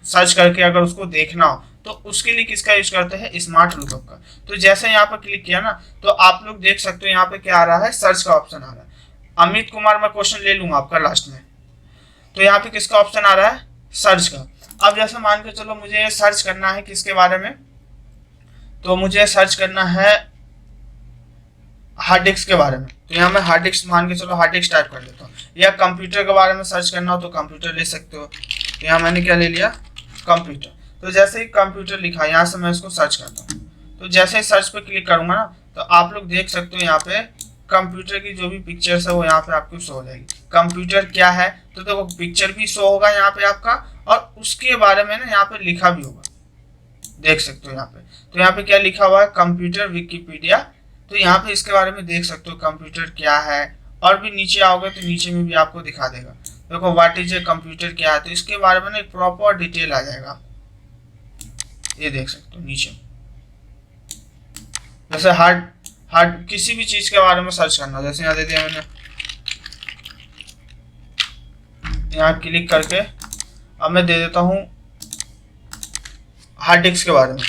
सर्च करके अगर उसको देखना हो तो उसके लिए किसका यूज करते हैं, स्मार्ट लुकअप का। तो जैसे यहाँ पे क्लिक किया ना तो आप लोग देख सकते हो यहाँ पे क्या आ रहा है, सर्च का ऑप्शन आ रहा है। अमित कुमार मैं क्वेश्चन ले लूंगा आपका लास्ट में, तो यहाँ पे किसका ऑप्शन आ रहा है, सर्च का। अब जैसे मान के चलो मुझे सर्च करना है किसके बारे में, तो मुझे सर्च करना है हार्ड डिस्क के बारे में। तो यहाँ मैं हार्ड डिस्क मान के चलो हार्ड डिस्क टाइप कर लेता हूँ, या कंप्यूटर के बारे में सर्च करना हो तो कंप्यूटर ले सकते हो। तो यहाँ मैंने क्या ले लिया, कंप्यूटर। तो जैसे ही कंप्यूटर लिखा यहाँ से मैं इसको सर्च करता हूँ, तो जैसे ही सर्च पे क्लिक करूंगा ना तो आप लोग देख सकते हो यहाँ पे कंप्यूटर की जो भी पिक्चर्स है वो यहाँ पे आपको शो हो जाएगी। कंप्यूटर क्या है, तो देखो पिक्चर भी शो होगा यहाँ पे आपका, और उसके बारे में ना यहाँ पे लिखा भी होगा, देख सकते हो यहाँ पे। तो यहाँ पे क्या लिखा हुआ है, कंप्यूटर विकिपीडिया। तो यहाँ पे इसके बारे में देख सकते हो कंप्यूटर क्या है, और भी नीचे आओगे तो नीचे में भी आपको दिखा देगा। देखो व्हाट इज ए कंप्यूटर क्या है, तो इसके बारे में ना एक प्रॉपर डिटेल आ जाएगा, ये देख सकते हो नीचे। जैसे हार्ड किसी भी चीज के बारे में सर्च करना, जैसे यहाँ दे दिया मैंने, यहाँ क्लिक करके अब मैं दे देता हूँ हार्ड डिस्क के बारे में।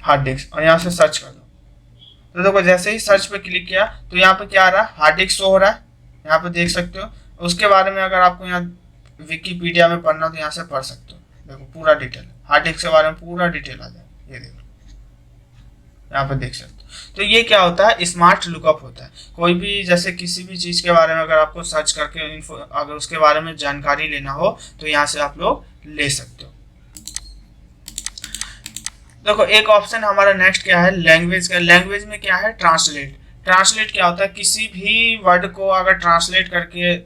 हार्ड डिस्क, और यहाँ से सर्च कर दो। तो देखो जैसे ही सर्च पे क्लिक किया तो यहाँ पे क्या आ रहा है, हार्ड डिस्क शो हो रहा है, यहाँ पे देख सकते हो। उसके बारे में अगर आपको यहाँ विकिपीडिया में पढ़ना तो यहाँ से पढ़ सकते हो। देखो पूरा डिटेल हार्ड डिस्क के बारे में पूरा डिटेल आ जाए, ये देखो यहाँ पे देख सकते हो। तो ये क्या होता है, स्मार्ट लुकअप होता है। कोई भी जैसे किसी भी चीज़ के बारे में अगर आपको सर्च करके अगर उसके बारे में जानकारी लेना हो तो यहाँ से आप लोग ले सकते हो। देखो एक ऑप्शन हमारा नेक्स्ट क्या है, लैंग्वेज का। लैंग्वेज में क्या है, ट्रांसलेट। ट्रांसलेट क्या होता है, किसी भी वर्ड को अगर ट्रांसलेट करके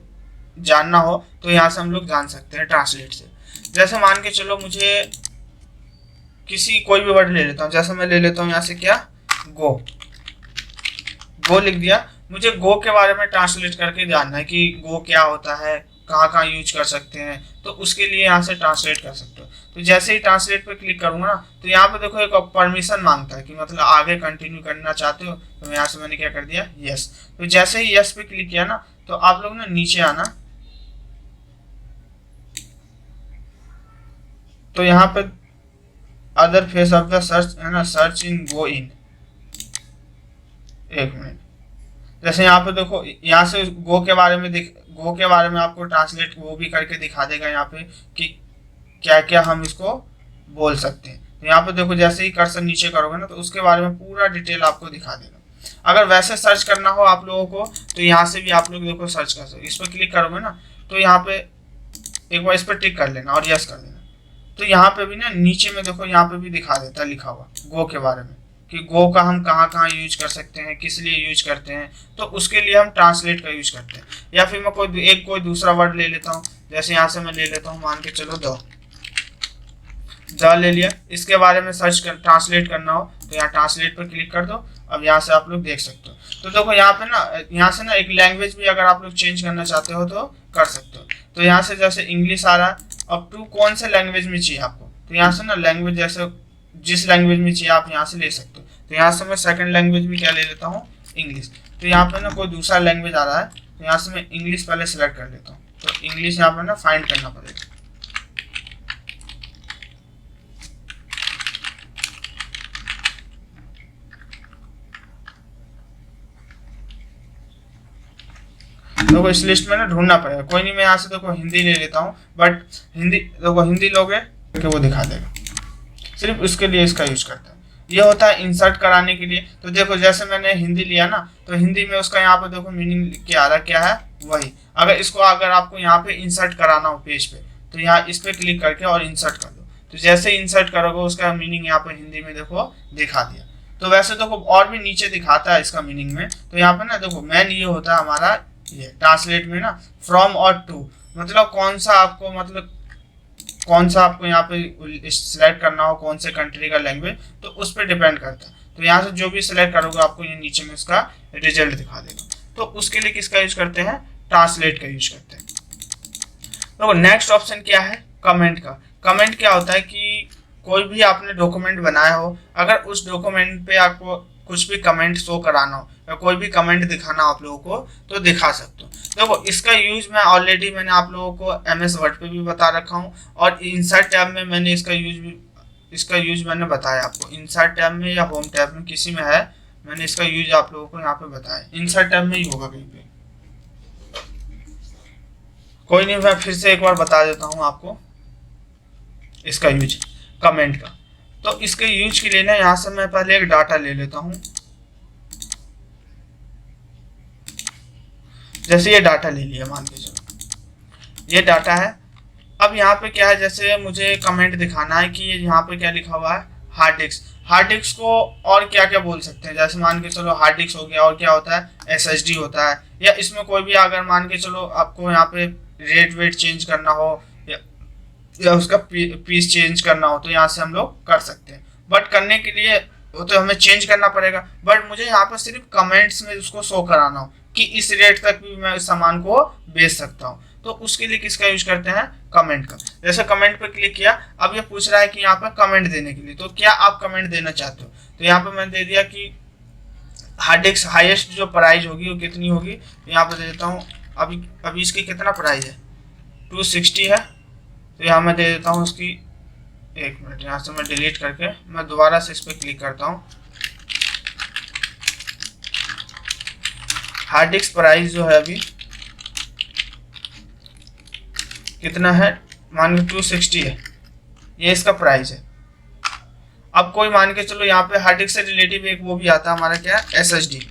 जानना हो तो यहाँ से हम लोग जान सकते हैं ट्रांसलेट से। जैसे मान के चलो मुझे किसी कोई भी वर्ड ले लेता हूँ, जैसे मैं ले लेता हूँ यहाँ से क्या, गो। गो लिख दिया, मुझे गो के बारे में ट्रांसलेट करके जानना है कि गो क्या होता है, कहाँ कहाँ यूज कर सकते हैं, तो उसके लिए यहाँ से ट्रांसलेट कर सकते हो। तो जैसे ही ट्रांसलेट पे क्लिक करूंगा ना तो यहाँ पे देखो एक परमिशन मांगता है कि मतलब आगे कंटिन्यू करना चाहते हो, तो यहाँ से मैंने क्या कर दिया, यस। तो जैसे ही यस पे क्लिक किया ना तो आप लोग ना नीचे आना, तो यहाँ पे other face of the search है ना, सर्च इन गो इन। एक मिनट, जैसे यहाँ पे देखो यहाँ से गो के बारे में गो के बारे में आपको ट्रांसलेट वो भी करके दिखा देगा यहाँ पे कि क्या क्या हम इसको बोल सकते हैं। तो यहाँ पे देखो जैसे ही कर्सर नीचे करोगे ना तो उसके बारे में पूरा डिटेल आपको दिखा देगा। अगर वैसे सर्च करना हो आप लोगों को तो यहाँ से भी आप लोग देखो सर्च कर सकते। इस पर क्लिक करोगे ना तो यहाँ पे एक बार इस पर टिक कर लेना और यस कर देना, तो यहाँ पे भी ना नीचे में देखो यहाँ पे भी दिखा देता है लिखा हुआ गो के बारे में कि गो का हम कहाँ कहाँ यूज कर सकते हैं, किस लिए यूज करते हैं। तो उसके लिए हम ट्रांसलेट का यूज करते हैं। या फिर मैं कोई दूसरा वर्ड ले लेता हूँ, जैसे यहाँ से मैं ले लेता हूँ मान के चलो द ले लिया। इसके बारे में ट्रांसलेट करना हो तो यहाँ ट्रांसलेट पर क्लिक कर दो। अब यहाँ से आप लोग देख सकते हो। तो देखो यहाँ पे ना यहाँ से ना एक लैंग्वेज भी अगर आप लोग चेंज करना चाहते हो तो कर सकते हो। तो यहाँ से जैसे इंग्लिश आ रहा है, अब टू कौन से लैंग्वेज में चाहिए आपको, तो यहाँ से ना लैंग्वेज जैसे जिस लैंग्वेज में चाहिए आप यहाँ से ले सकते हो। तो यहाँ से मैं सेकंड लैंग्वेज भी क्या ले लेता हूँ, इंग्लिश। तो यहाँ पे ना कोई दूसरा लैंग्वेज आ रहा है तो यहाँ से मैं इंग्लिश पहले सेलेक्ट कर लेता हूँ। तो इंग्लिश यहाँ पे ना फाइंड करना पड़ेगा। देखो इस लिस्ट में ना ढूंढना पड़ेगा, कोई नहीं मैं यहाँ से देखो हिंदी ले लेता हूँ। बट हिंदी देखो हिंदी लोगे कि वो दिखा देगा, सिर्फ उसके लिए इसका यूज करता है। ये होता है इंसर्ट कराने के लिए। तो देखो जैसे मैंने हिंदी लिया ना तो हिंदी में उसका यहाँ पे देखो मीनिंग क्या आ रहा है, क्या है वही। अगर आपको यहाँ पे इंसर्ट कराना हो पेज पे तो यहाँ इस पे क्लिक करके और इंसर्ट कर दो। तो जैसे इंसर्ट करोगे उसका मीनिंग यहाँ पे हिंदी में देखो दिखा दिया। तो वैसे देखो और भी नीचे दिखाता है इसका मीनिंग में। तो यहाँ पे ना देखो मेन ये होता है हमारा ये ट्रांसलेट में ना फ्रॉम और टू, मतलब कौन सा आपको यहाँ पे सिलेक्ट करना हो, कौन से कंट्री का लैंग्वेज, तो उस पर डिपेंड करता है। तो यहाँ से जो भी सिलेक्ट करोगे आपको ये नीचे में इसका रिजल्ट दिखा देगा। तो उसके लिए किसका यूज करते हैं, ट्रांसलेट का यूज करते हैं। तो नेक्स्ट ऑप्शन क्या है, कमेंट का। कमेंट क्या होता है कि कोई भी आपने डॉक्यूमेंट बनाया हो, अगर उस डॉक्यूमेंट पे आपको कुछ भी कमेंट शो कराना हो या कोई भी कमेंट दिखाना आप लोगों को तो दिखा सकते हो। देखो इसका यूज मैंने आप लोगों को MS वर्ड पे भी बता रखा हूँ और इंसर्ट टैब में मैंने इसका यूज मैंने बताया आपको। इंसर्ट टैब में या होम टैब में किसी में है, मैंने इसका यूज आप लोगों को यहाँ पे बताया। इंसर्ट टैब में ही होगा कहीं पे, कोई नहीं मैं फिर से एक बार बता देता हूँ आपको इसका यूज कमेंट का। तो इसके यूज के लिए ना यहाँ से मैं पहले एक डाटा ले लेता हूँ। जैसे ये डाटा ले लिया मान के चलो ये डाटा है। अब यहाँ पे क्या है, जैसे मुझे कमेंट दिखाना है कि यहाँ पे क्या लिखा हुआ है, हार्ड डिस्क। हार्ड डिस्क को और क्या क्या बोल सकते हैं, जैसे मान के चलो हार्ड डिस्क हो गया, और क्या होता है SSD होता है, या इसमें कोई भी अगर मान के चलो आपको यहाँ पे रेट वेट चेंज करना हो या उसका पीस चेंज करना हो तो यहाँ से हम लोग कर सकते हैं। बट करने के लिए वो तो हमें चेंज करना पड़ेगा, बट मुझे यहाँ पर सिर्फ कमेंट्स में उसको शो कराना हो कि इस रेट तक भी मैं इस सामान को बेच सकता हूँ। तो उसके लिए किसका यूज करते हैं, कमेंट का। जैसे कमेंट पे क्लिक किया, अब ये पूछ रहा है कि यहाँ पर कमेंट देने के लिए तो क्या आप कमेंट देना चाहते हो। तो यहाँ पे मैंने दे दिया कि हार्ड डिस्क हाईएस्ट जो प्राइस होगी वो कितनी होगी, यहाँ पे दे देता हूँ। अभी इसकी कितना प्राइस है, 260 है। तो यहाँ मैं दे देता हूँ उसकी, एक मिनट यहाँ से मैं डिलीट करके मैं दोबारा से इस पर क्लिक करता हूँ। हार्ड डिस्क प्राइस जो है अभी कितना है, मान लो 260 है, ये इसका प्राइस है। अब कोई मान के चलो यहाँ पे हार्ड डिस्क से रिलेटिव एक वो भी आता है हमारा क्या है SSD,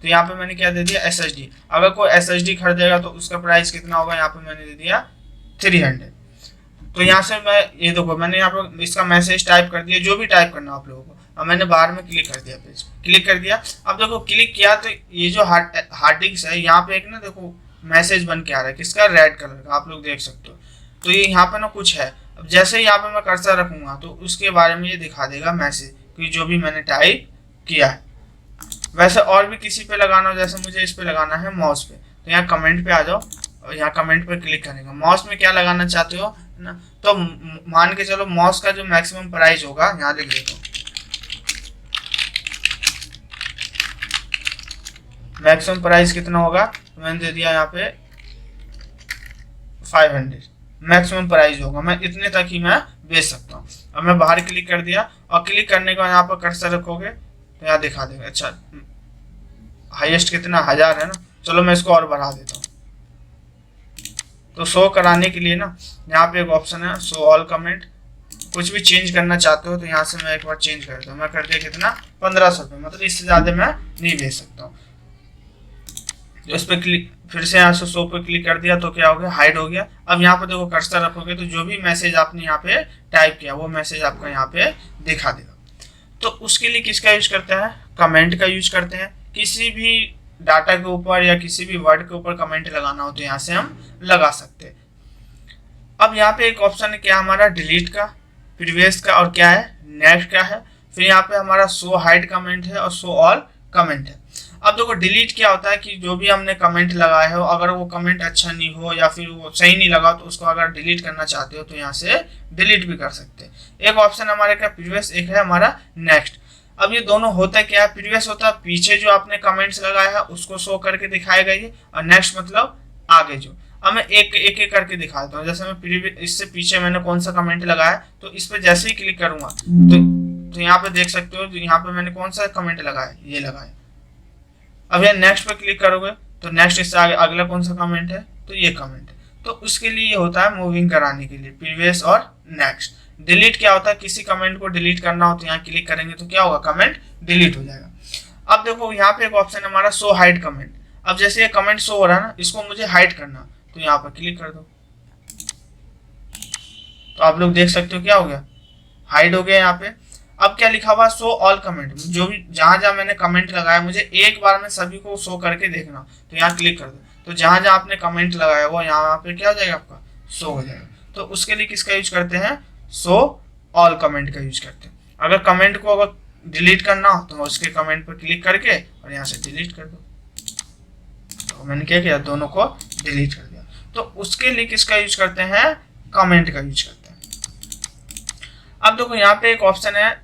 तो यहाँ पे मैंने क्या दे दिया SSD। अगर कोई SSD खरीदेगा तो उसका प्राइस कितना होगा, यहाँ पे मैंने दे दिया 300। तो यहाँ से मैं ये देखो मैंने यहाँ पे इसका मैसेज टाइप कर दिया, जो भी टाइप करना आप लोगों को। अब मैंने बाहर में क्लिक कर दिया, पेज क्लिक कर दिया। अब देखो क्लिक किया तो ये जो हार्ड डिस्क है यहाँ पे एक ना देखो मैसेज बन के आ रहा है, किसका, रेड कलर का, आप लोग देख सकते हो। तो ये यहाँ पे ना कुछ है। अब जैसे ही यहाँ पे मैं कर्सर रखूंगा तो उसके बारे में ये दिखा देगा मैसेज कि जो भी मैंने टाइप किया है। वैसे और भी किसी पे लगाना हो, जैसे मुझे इस पे लगाना है माउस पे, तो यहाँ कमेंट पे आ जाओ और यहाँ कमेंट पे क्लिक करेंगे। माउस में क्या लगाना चाहते हो ना, तो मान के चलो माउस का जो मैक्सिमम प्राइस होगा यहाँ लिख देता हूँ, मैक्सिमम प्राइस कितना होगा, तो मैंने दे दिया यहाँ पे 500 मैक्सिमम प्राइस होगा, मैं इतने तक ही मैं बेच सकता हूँ। अब मैं बाहर क्लिक कर दिया और क्लिक करने के बाद यहाँ पर कर्सर रखोगे तो यहाँ दिखा देगा। अच्छा हाईएस्ट कितना, 1000 है ना, चलो मैं इसको और बढ़ा देता हूँ। तो शो कराने के लिए ना यहाँ पे एक ऑप्शन है शो ऑल कमेंट, कुछ भी चेंज करना चाहते हो तो यहाँ से मैं एक बार चेंज कर देता हूँ। मैं कर दिया कितना, 1500 रुपये, मतलब इससे ज़्यादा मैं नहीं भेज सकता हूँ। इस पर क्लिक, फिर से यहाँ से शो पे क्लिक कर दिया तो क्या हो गया, हाइड हो गया। अब यहाँ पे देखो कर्सर रखोगे तो जो भी मैसेज आपने यहाँ पे टाइप किया वो मैसेज आपका यहाँ पे दिखा देगा। तो उसके लिए किसका यूज करते हैं, कमेंट का यूज करते हैं। किसी भी डाटा के ऊपर या किसी भी वर्ड के ऊपर कमेंट लगाना हो तो यहाँ से हम लगा सकते हैं। अब यहाँ पे एक ऑप्शन है क्या हमारा, डिलीट का, प्रीवियस का और क्या है, नेक्स्ट का है। फिर यहाँ पे हमारा शो हाइड कमेंट है और शो ऑल कमेंट है। अब देखो डिलीट क्या होता है कि जो भी हमने कमेंट लगाया हो, अगर वो कमेंट अच्छा नहीं हो या फिर वो सही नहीं लगा तो उसको अगर डिलीट करना चाहते हो तो यहाँ से डिलीट भी कर सकते हैं। एक ऑप्शन हमारे क्या प्रीवियस, एक है हमारा नेक्स्ट। अब ये दोनों होता है क्या, प्रीवियस होता है पीछे जो आपने कमेंट्स लगाया है उसको शो करके दिखाएगा ये, और नेक्स्ट मतलब आगे जो। अब मैं एक एक करके दिखाता हूँ। जैसे मैं प्रीवियस, इससे पीछे मैंने कौन सा कमेंट लगाया, तो इस पर जैसे ही क्लिक करूंगा तो यहाँ पे देख सकते हो यहाँ पे मैंने कौन सा कमेंट लगाया, ये लगाया। अब यहाँ नेक्स्ट पे क्लिक करोगे तो नेक्स्ट इससे आगे अगला कौन सा कमेंट है, तो ये कमेंट है। तो उसके लिए ये होता है मूविंग कराने के लिए प्रीवियस और नेक्स्ट। डिलीट क्या होता है, किसी कमेंट को डिलीट करना हो तो यहाँ क्लिक करेंगे तो क्या होगा, कमेंट डिलीट हो जाएगा। अब देखो यहाँ पे एक ऑप्शन है हमारा शो हाइड कमेंट। अब जैसे ये कमेंट शो हो रहा है ना, इसको मुझे हाइड करना, तो यहाँ पर क्लिक कर दो तो आप लोग देख सकते हो क्या हो गया, हाइड हो गया यहाँ पे। अब क्या लिखा हुआ, शो ऑल कमेंट, जो भी जहां जहां मैंने कमेंट लगाया मुझे एक बार में सभी को शो करके देखना, तो यहाँ क्लिक कर दो। तो जहां जहां आपने कमेंट लगाया वो यहाँ पे क्या हो जाएगा, आपका शो हो जाएगा। तो उसके लिए किसका यूज करते हैं, शो ऑल कमेंट का यूज करते हैं। अगर कमेंट को अगर डिलीट करना हो तो उसके कमेंट पर क्लिक करके और यहाँ से डिलीट कर दो। तो मैंने क्या किया, दोनों को डिलीट कर दिया। तो उसके लिए किसका यूज करते हैं, कमेंट का यूज करते हैं। अब देखो यहाँ पे एक ऑप्शन है,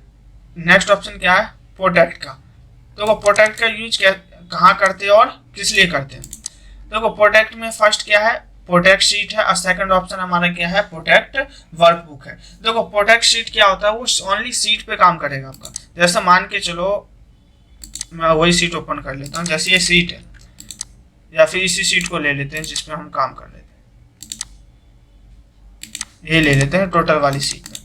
नेक्स्ट ऑप्शन क्या है, प्रोटेक्ट का। देखो प्रोटेक्ट का यूज कहाँ करते हैं और किस लिए करते हैं। देखो प्रोटेक्ट में फर्स्ट क्या है, प्रोटेक्ट शीट है, और सेकंड ऑप्शन हमारा क्या है, प्रोटेक्ट वर्कबुक है। देखो प्रोटेक्ट शीट क्या होता है, वो ओनली शीट पे काम करेगा आपका। जैसे मान के चलो मैं वही शीट ओपन कर लेता हूँ, जैसे ये शीट है, या फिर इसी शीट को ले लेते हैं जिसमें हम काम कर लेते हैं, ये ले लेते हैं टोटल वाली शीट में।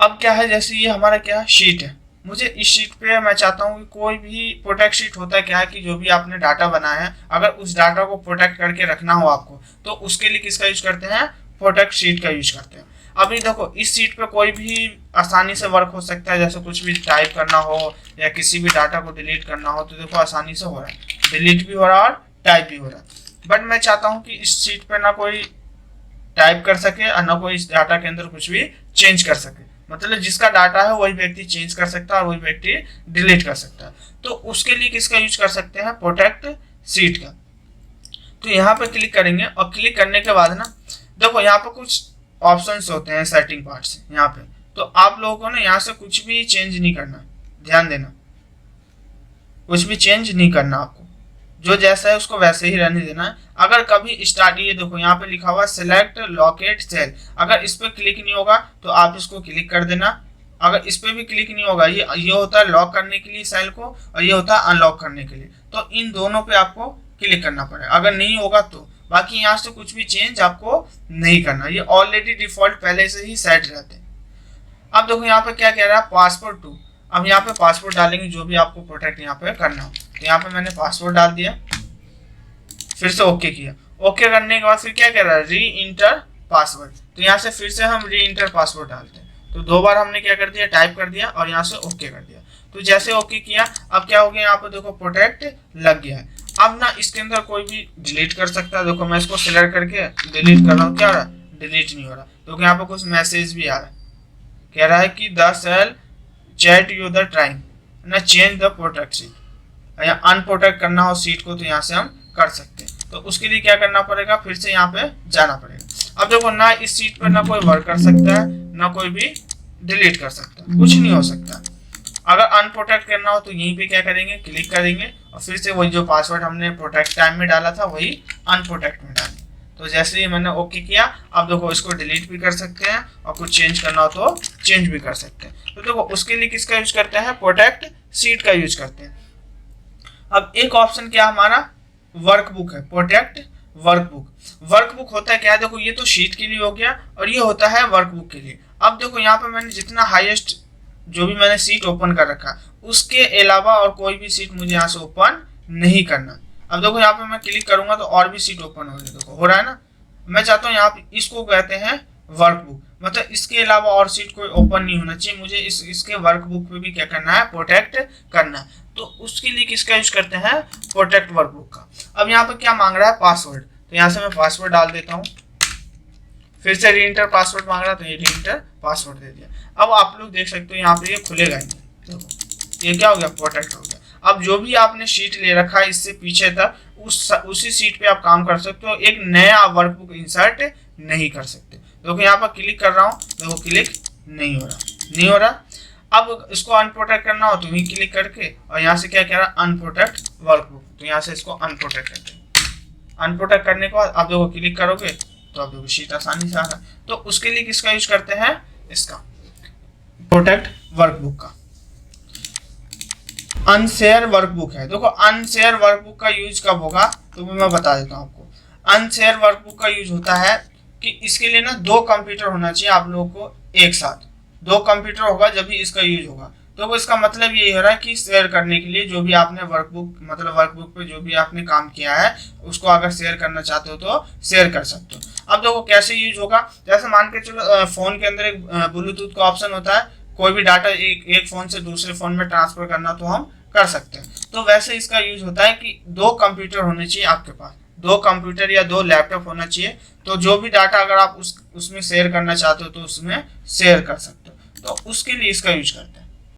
अब क्या है, जैसे ये हमारा क्या शीट है, मुझे इस शीट पे मैं चाहता हूँ कि कोई भी प्रोटेक्ट शीट होता है क्या है कि जो भी आपने डाटा बनाया है अगर उस डाटा को प्रोटेक्ट करके रखना हो आपको, तो उसके लिए किसका यूज करते हैं, प्रोटेक्ट शीट का यूज करते हैं। अभी देखो इस शीट पे कोई भी आसानी से वर्क हो सकता है, जैसे कुछ भी टाइप करना हो या किसी भी डाटा को डिलीट करना हो तो देखो आसानी से हो रहा है, डिलीट भी हो रहा है और टाइप भी हो रहा है। बट मैं चाहता हूँ कि इस शीट पे ना कोई टाइप कर सके और ना कोई इस डाटा के अंदर कुछ भी चेंज कर सके, मतलब जिसका डाटा है वही व्यक्ति चेंज कर सकता है और वही व्यक्ति डिलीट कर सकता है। तो उसके लिए किसका यूज कर सकते हैं, प्रोटेक्ट शीट का। तो यहाँ पे क्लिक करेंगे और क्लिक करने के बाद ना देखो यहाँ पे कुछ ऑप्शंस होते हैं सेटिंग पार्ट्स यहाँ पे, तो आप लोगों को ना यहाँ से कुछ भी चेंज नहीं करना, ध्यान देना, कुछ भी चेंज नहीं करना, आपको जो जैसा है उसको वैसे ही रहने देना है। अगर कभी स्टार्ट, ये देखो यहाँ पे लिखा हुआ सिलेक्ट लोकेट सेल, अगर इस पे क्लिक नहीं होगा तो आप इसको क्लिक कर देना। अगर इस पे भी क्लिक नहीं होगा, ये होता है लॉक करने के लिए सेल को और ये होता है अनलॉक करने के लिए, तो इन दोनों पे आपको क्लिक करना पड़ेगा। अगर नहीं होगा तो बाकी यहाँ से कुछ भी चेंज आपको नहीं करना, ये ऑलरेडी डिफॉल्ट पहले से ही सेट रहते हैं। अब देखो यहाँ पे क्या कह रहा है, पासवर्ड टू। अब यहाँ पे पासवर्ड डालेंगे जो भी आपको प्रोटेक्ट यहाँ पे करना हो। तो यहाँ पे मैंने पासवर्ड डाल दिया, फिर से ओके किया। ओके करने के बाद फिर क्या कह रहा है, री इंटर पासवर्ड। तो यहाँ से फिर से हम री इंटर पासवर्ड डालते हैं। तो 2 बार हमने क्या कर दिया, टाइप कर दिया और यहाँ से ओके कर दिया। तो जैसे ओके किया, अब क्या हो गया, यहाँ पे देखो प्रोटेक्ट लग गया है। अब ना इसके अंदर कोई भी डिलीट कर सकता है। देखो मैं इसको सिलेक्ट करके डिलीट कर रहा हूँ, क्या हो रहा है, डिलीट नहीं हो रहा। क्योंकि यहाँ पे कुछ मैसेज भी आ रहा है, कह रहा है कि the cell chart you the trying ना चेंज द प्रोटेक्ट सीट, या अनप्रोटेक्ट करना हो सीट को तो यहाँ से हम कर सकते हैं। तो उसके लिए क्या करना पड़ेगा, फिर से यहाँ पे जाना पड़ेगा। अब देखो ना इस सीट पर ना कोई वर्क कर सकता है, ना कोई भी डिलीट कर सकता है, कुछ नहीं हो सकता। अगर अनप्रोटेक्ट करना हो तो यहीं पे क्या करेंगे, क्लिक करेंगे और फिर से वही जो पासवर्ड हमने प्रोटेक्ट टाइम में डाला था वही अनप्रोटेक्ट में डालेंगे। तो जैसे ही मैंने ओके किया, अब देखो इसको डिलीट भी कर सकते हैं और कुछ चेंज करना हो तो चेंज भी कर सकते हैं। तो देखो उसके लिए किसका यूज करते हैं, प्रोटेक्ट सीट का यूज करते हैं। अब एक ऑप्शन क्या हमारा, वर्कबुक है, प्रोटेक्ट वर्कबुक। वर्कबुक होता है क्या, देखो ये तो शीट के लिए हो गया और ये होता है वर्कबुक के लिए। अब देखो यहाँ पे मैंने जितना हाईएस्ट जो भी मैंने सीट ओपन कर रखा, उसके अलावा और कोई भी सीट मुझे यहाँ से ओपन नहीं करना। अब देखो यहाँ पे मैं क्लिक करूंगा तो और भी सीट ओपन हो रही है, देखो हो रहा है ना। मैं चाहता हूँ यहाँ पे इसको कहते हैं वर्कबुक, मतलब इसके अलावा और सीट कोई ओपन नहीं होना चाहिए। मुझे इसके वर्कबुक पे भी क्या करना है, प्रोटेक्ट करना है। तो उसके लिए किसका यूज करते हैं, प्रोटेक्ट वर्कबुक का। अब यहाँ पे क्या मांग रहा है, पासवर्ड। तो यहाँ से मैं पासवर्ड डाल देता हूँ, फिर से री इंटर पासवर्ड मांग रहा है तो ये री इंटर पासवर्ड दे दिया। अब आप लोग देख सकते हो यहाँ पे ये खुलेगा ही नहीं, देखो ये क्या हो गया, प्रोटेक्ट हो गया। अब जो भी आपने शीट ले रखा है इससे पीछे तक, उसी सीट पे आप काम कर सकते हो, एक नया वर्कबुक इंसर्ट नहीं कर सकते। देखो यहाँ पर क्लिक कर रहा हूँ, देखो क्लिक नहीं हो रहा, नहीं हो रहा। अब इसको अनप्रोटेक्ट करना हो तो ही क्लिक करके, और यहाँ से क्या कह रहा है, अनप्रोटेक्ट वर्कबुक। तो यहाँ से इसको अनप्रोटेक्ट करते हैं। अनप्रोटेक्ट करने के बाद आप देखो क्लिक करोगे तो आप देखो शीट आसानी से आ रहा है। तो उसके लिए किसका यूज करते हैं, इसका प्रोटेक्ट वर्कबुक का। अनशेयर वर्कबुक है, देखो अनशेयर वर्कबुक का यूज कब होगा तो मैं बता देता हूँ आपको। अनशेयर वर्कबुक का यूज होता है कि इसके लिए ना 2 कंप्यूटर होना चाहिए आप लोगों को एक साथ। 2 कंप्यूटर होगा जब भी इसका यूज होगा। तो इसका मतलब ये हो रहा है कि शेयर करने के लिए जो भी आपने वर्कबुक, मतलब वर्कबुक पे जो भी आपने काम किया है उसको अगर शेयर करना चाहते हो तो शेयर कर सकते हो। अब देखो कैसे यूज होगा, जैसे मान के चलो फोन के अंदर एक ब्लूटूथ का ऑप्शन होता है, कोई भी डाटा एक फोन से दूसरे फोन में ट्रांसफर करना तो हम कर सकते हैं। तो वैसे इसका यूज होता है कि 2 कंप्यूटर होने चाहिए आपके पास, 2 कंप्यूटर या 2 लैपटॉप होना चाहिए। तो जो भी डाटा अगर आप उसमें शेयर करना चाहते हो तो उसमें शेयर कर सकते हो। तो उसके लिए इसका यूज करते हैं।